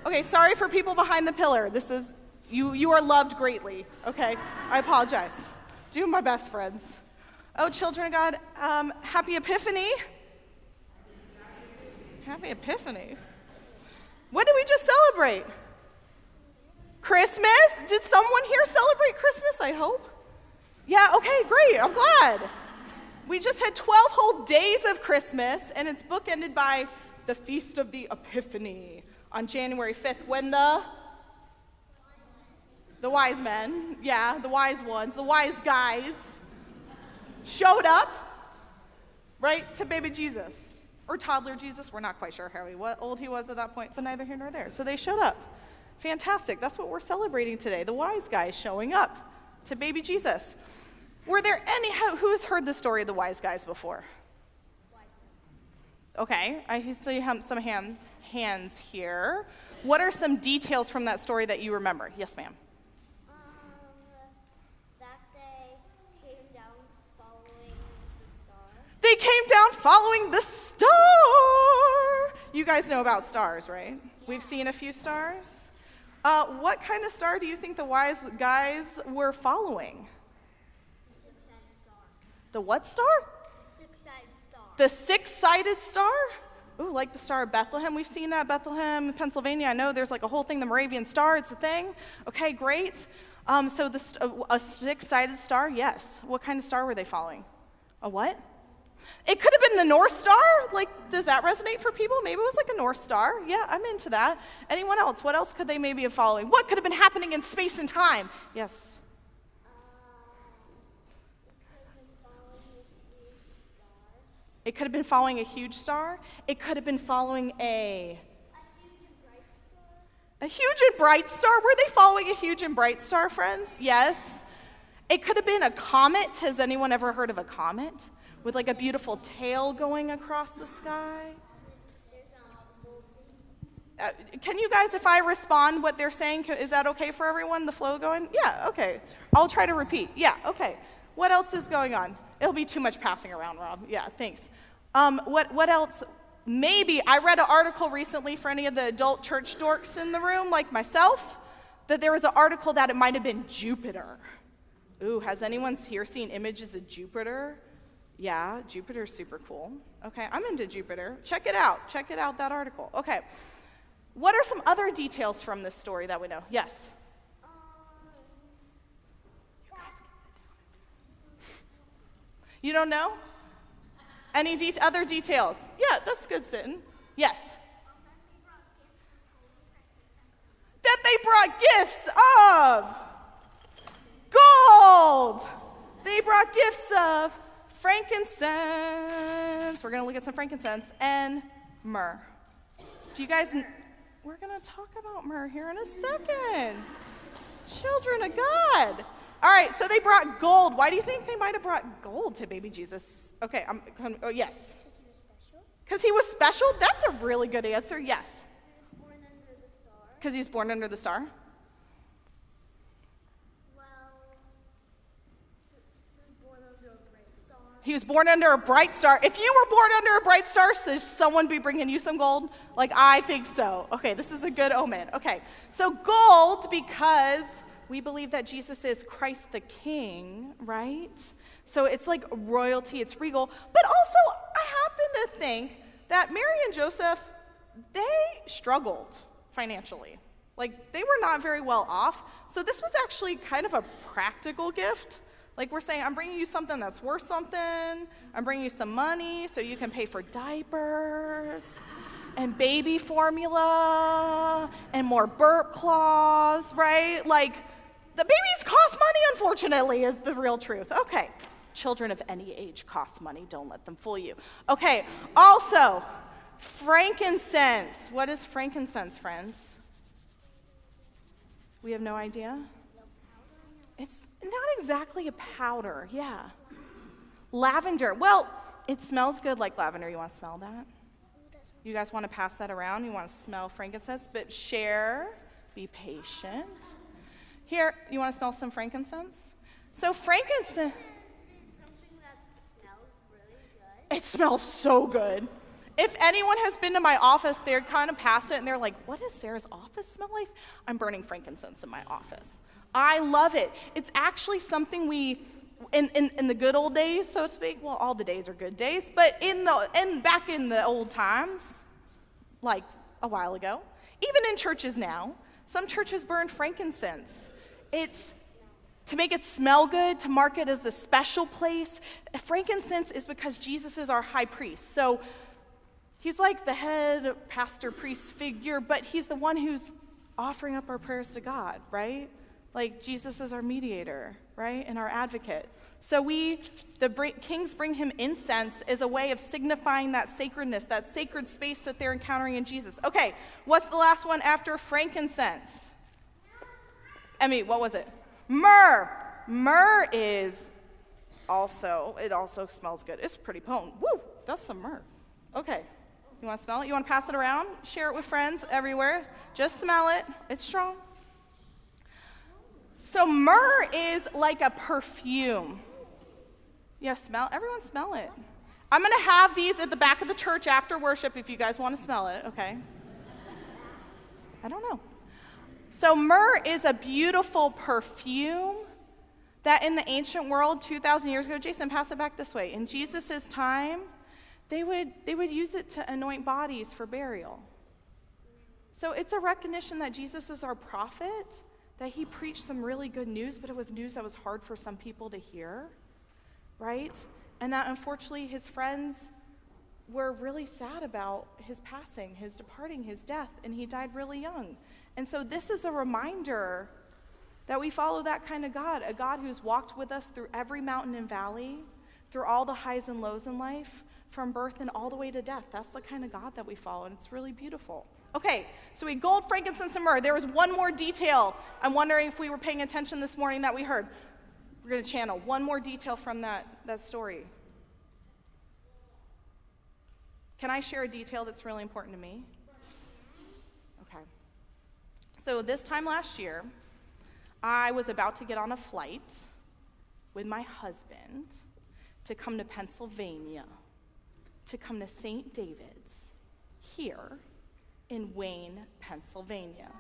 Okay, sorry for people behind the pillar. This is, you are loved greatly, okay? I apologize. Do my best, friends. Oh, children of God, happy Epiphany. Happy Epiphany. What did we just celebrate? Christmas? Did someone here celebrate Christmas, I hope? Yeah, okay, great, I'm glad. We just had 12 whole days of Christmas, and it's bookended by the Feast of the Epiphany on January 5th, when the wise men, yeah, the wise ones, the wise guys, showed up, right, to baby Jesus. Or toddler Jesus, we're not quite sure how old he was at that point, but neither here nor there. So they showed up. Fantastic, that's what we're celebrating today, the wise guys showing up to baby Jesus. Were there who has heard the story of the wise guys before? Okay, I see some hands here. What are some details from that story that you remember? Yes, ma'am. That they came down following the star. They came down following the star. You guys know about stars, right? Yeah. We've seen a few stars. What kind of star do you think the wise guys were following? The six-sided star. The what star? The six-sided star. The six-sided star? Ooh, like the Star of Bethlehem. We've seen that, Bethlehem, Pennsylvania. I know there's like a whole thing, the Moravian Star. It's a thing. Okay, great. So a six-sided star, yes. What kind of star were they following? A what? It could have been the North Star. Like, does that resonate for people? Maybe it was like a North Star. Yeah, I'm into that. Anyone else? What else could they maybe have following? What could have been happening in space and time? Yes. It could have been following a huge star. It could have been following a huge and bright star. Were they following a huge and bright star, friends? Yes. It could have been a comet. Has anyone ever heard of a comet? With like a beautiful tail going across the sky? Can you guys, if I respond what they're saying, is that okay for everyone, the flow going? Yeah, okay. I'll try to repeat. Yeah, okay. What else is going on? It'll be too much passing around, Rob. Yeah, thanks. What else? Maybe, I read an article recently for any of the adult church dorks in the room, like myself, that there was an article that it might have been Jupiter. Ooh, has anyone here seen images of Jupiter? Yeah, Jupiter's super cool. Okay, I'm into Jupiter. Check it out, that article. Okay, what are some other details from this story that we know? Yes? You guys can sit down. You don't know? Any other details? Yeah, that's good sitting. Yes? That they brought gifts of gold. They brought gifts of frankincense. We're going to look at some frankincense and myrrh. Do you guys, we're going to talk about myrrh here in a second. Children of God. All right, so they brought gold. Why do you think they might have brought gold to baby Jesus? Okay, yes. Because he was special? That's a really good answer, yes. Because he was born under the star? He was born under a bright star. If you were born under a bright star, should someone be bringing you some gold? Like, I think so. Okay, this is a good omen. Okay, so gold, because we believe that Jesus is Christ the King, right? So it's like royalty, it's regal. But also, I happen to think that Mary and Joseph, they struggled financially. Like, they were not very well off. So this was actually kind of a practical gift. Like, we're saying, I'm bringing you something that's worth something. I'm bringing you some money so you can pay for diapers and baby formula and more burp cloths, right? Like, the babies cost money, unfortunately, is the real truth. Okay, children of any age cost money. Don't let them fool you. Okay, also, frankincense. What is frankincense, friends? We have no idea? It's not exactly a powder, yeah. Lavender. Well, it smells good like lavender. You want to smell that? You guys want to pass that around? You want to smell frankincense? But share, be patient. Here, you want to smell some frankincense? So frankincense. Something that smells really good. It smells so good. If anyone has been to my office, they're kind of past it and they're like, what does Sarah's office smell like? I'm burning frankincense in my office. I love it. It's actually something we, in the good old days, so to speak, well, all the days are good days, but back in the old times, like a while ago, even in churches now, some churches burn frankincense. It's to make it smell good, to mark it as a special place. Frankincense is because Jesus is our high priest. So he's like the head pastor priest figure, but he's the one who's offering up our prayers to God, right? Like Jesus is our mediator, right? And our advocate. So kings bring him incense as a way of signifying that sacredness, that sacred space that they're encountering in Jesus. Okay, what's the last one after frankincense? Emmy, what was it? Myrrh. Myrrh is it also smells good. It's pretty potent. Woo, that's some myrrh. Okay, you want to smell it? You want to pass it around? Share it with friends everywhere. Just smell it. It's strong. So myrrh is like a perfume. Yeah, everyone smell it. I'm going to have these at the back of the church after worship if you guys want to smell it, okay? I don't know. So myrrh is a beautiful perfume that in the ancient world 2,000 years ago, Jason, pass it back this way. In Jesus' time, they would use it to anoint bodies for burial. So it's a recognition that Jesus is our prophet, that he preached some really good news, but it was news that was hard for some people to hear, right? And that unfortunately his friends were really sad about his passing, his departing, his death, and he died really young. And so this is a reminder that we follow that kind of God, a God who's walked with us through every mountain and valley, through all the highs and lows in life, from birth and all the way to death. That's the kind of God that we follow, and it's really beautiful. Okay, so we gold, frankincense, and myrrh. There was one more detail. I'm wondering if we were paying attention this morning that we heard. We're going to channel one more detail from that story. Can I share a detail that's really important to me? Okay. So this time last year, I was about to get on a flight with my husband to come to Pennsylvania, to come to St. David's here in Wayne, Pennsylvania.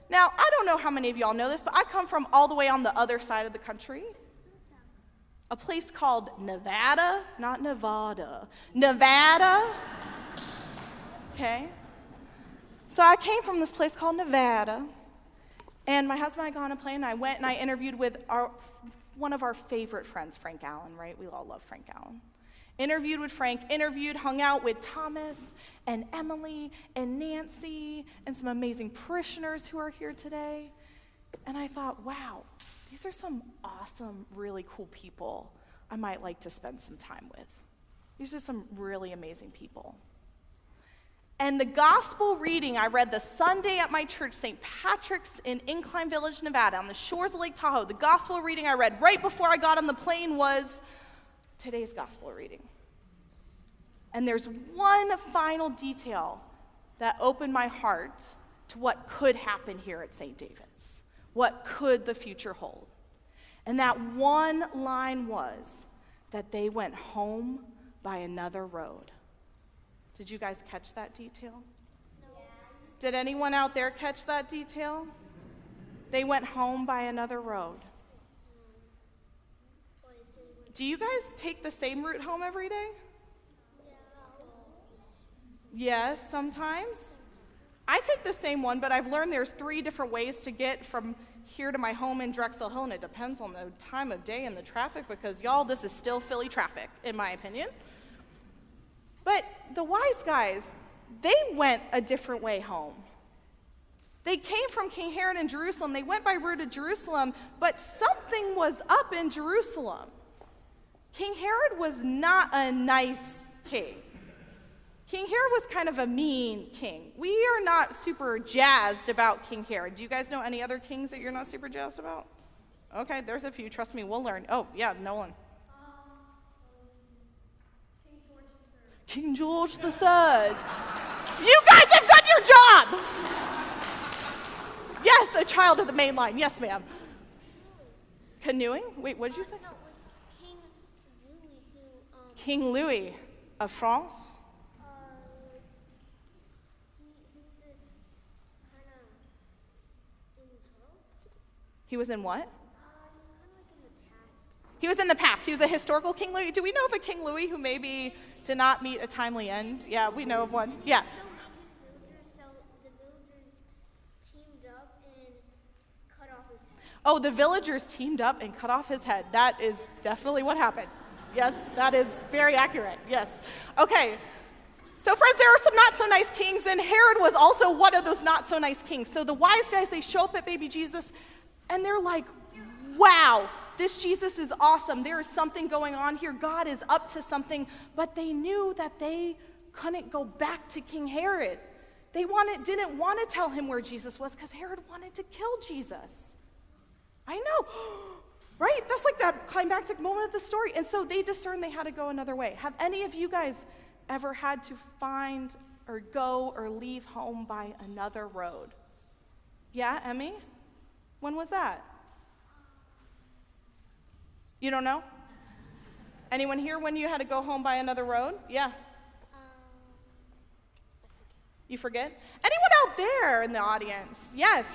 Now, I don't know how many of y'all know this, but I come from all the way on the other side of the country, a place called Nevada, not Nevada, Nevada, okay? So I came from this place called Nevada, and my husband and I got on a plane, and I went and I interviewed with one of our favorite friends, Frank Allen, right? We all love Frank Allen. Interviewed with Frank, hung out with Thomas and Emily and Nancy and some amazing parishioners who are here today. And I thought, wow, these are some awesome, really cool people I might like to spend some time with. These are some really amazing people. And the gospel reading I read the Sunday at my church, St. Patrick's in Incline Village, Nevada, on the shores of Lake Tahoe, the gospel reading I read right before I got on the plane was today's gospel reading. And there's one final detail that opened my heart to what could happen here at St. David's. What could the future hold? And that one line was that they went home by another road. Did you guys catch that detail? No. Did anyone out there catch that detail? They went home by another road. Do you guys take the same route home every day? Yes, sometimes. I take the same one, but I've learned there's 3 different ways to get from here to my home in Drexel Hill, and it depends on the time of day and the traffic, because y'all, this is still Philly traffic, in my opinion. But the wise guys, they went a different way home. They came from King Herod in Jerusalem. They went by route to Jerusalem, but something was up in Jerusalem. King Herod was not a nice king. King Herod was kind of a mean king. We are not super jazzed about King Herod. Do you guys know any other kings that you're not super jazzed about? Okay, there's a few. Trust me, we'll learn. Oh, yeah, Nolan. King George III. You guys have done your job! Yes, a child of the main line. Yes, ma'am. Canoeing? Wait, what did you say? No, King Louis, King Louis of France? He was in what? He was kind of like in the past. He was in the past. He was a historical King Louis. Do we know of a King Louis who maybe did not meet a timely end? Yeah, we know of one. Yeah. So the villagers teamed up and cut off his head. Oh, the villagers teamed up and cut off his head. That is definitely what happened. Yes, that is very accurate. Yes. Okay. So friends, there are some not so nice kings, and Herod was also one of those not so nice kings. So the wise guys, they show up at baby Jesus, and they're like, wow, this Jesus is awesome. There is something going on here. God is up to something. But they knew that they couldn't go back to King Herod. They didn't want to tell him where Jesus was because Herod wanted to kill Jesus. I know, right? That's like that climactic moment of the story. And so they discerned they had to go another way. Have any of you guys ever had to find or go or leave home by another road? Yeah, Emmy? When was that? You don't know? Anyone here when you had to go home by another road? Yeah. You forget? Anyone out there in the audience? Yes.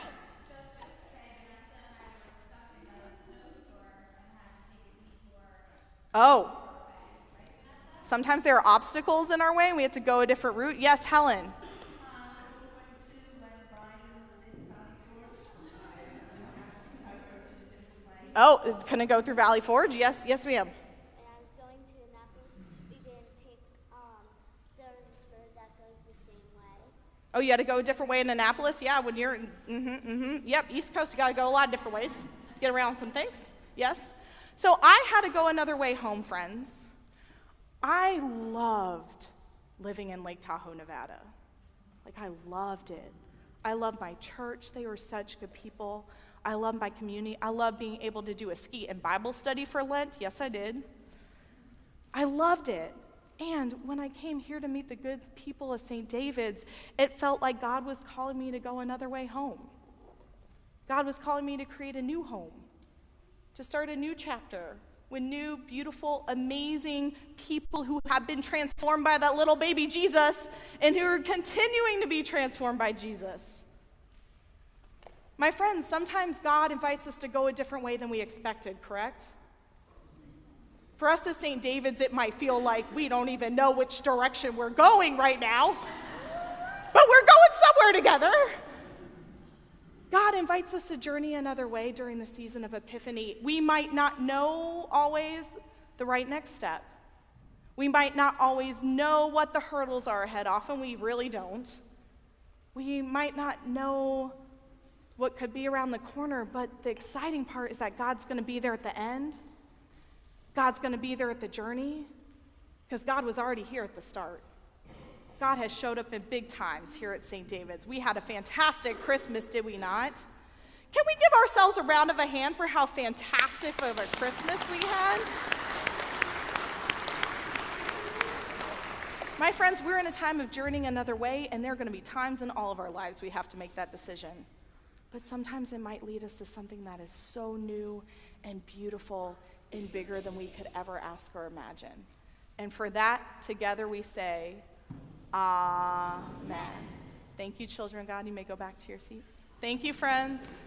Oh. Sometimes there are obstacles in our way and we have to go a different route. Yes, Helen. Oh, couldn't go through Valley Forge? Yes, yes, ma'am. And I was going to Annapolis. We didn't take, there was a spur that goes the same way. Oh, you had to go a different way in Annapolis? Yeah, when you're, Yep, East Coast, you got to go a lot of different ways. Get around some things. Yes? So I had to go another way home, friends. I loved living in Lake Tahoe, Nevada. Like, I loved it. I loved my church. They were such good people. I loved my community. I loved being able to do a ski and Bible study for Lent. Yes, I did. I loved it. And when I came here to meet the good people of St. David's, it felt like God was calling me to go another way home. God was calling me to create a new home, to start a new chapter with new, beautiful, amazing people who have been transformed by that little baby Jesus and who are continuing to be transformed by Jesus. My friends, sometimes God invites us to go a different way than we expected, correct? For us as St. David's, it might feel like we don't even know which direction we're going right now, but we're going somewhere together. God invites us to journey another way during the season of Epiphany. We might not know always the right next step. We might not always know what the hurdles are ahead. Often we really don't. We might not know what could be around the corner, but the exciting part is that God's going to be there at the end. God's going to be there at the journey, because God was already here at the start. God has showed up in big times here at St. David's. We had a fantastic Christmas, did we not? Can we give ourselves a round of a hand for how fantastic of a Christmas we had? My friends, we're in a time of journeying another way, and there are going to be times in all of our lives we have to make that decision. But sometimes it might lead us to something that is so new and beautiful and bigger than we could ever ask or imagine. And for that, together we say, Amen. Thank you, children of God. You may go back to your seats. Thank you, friends.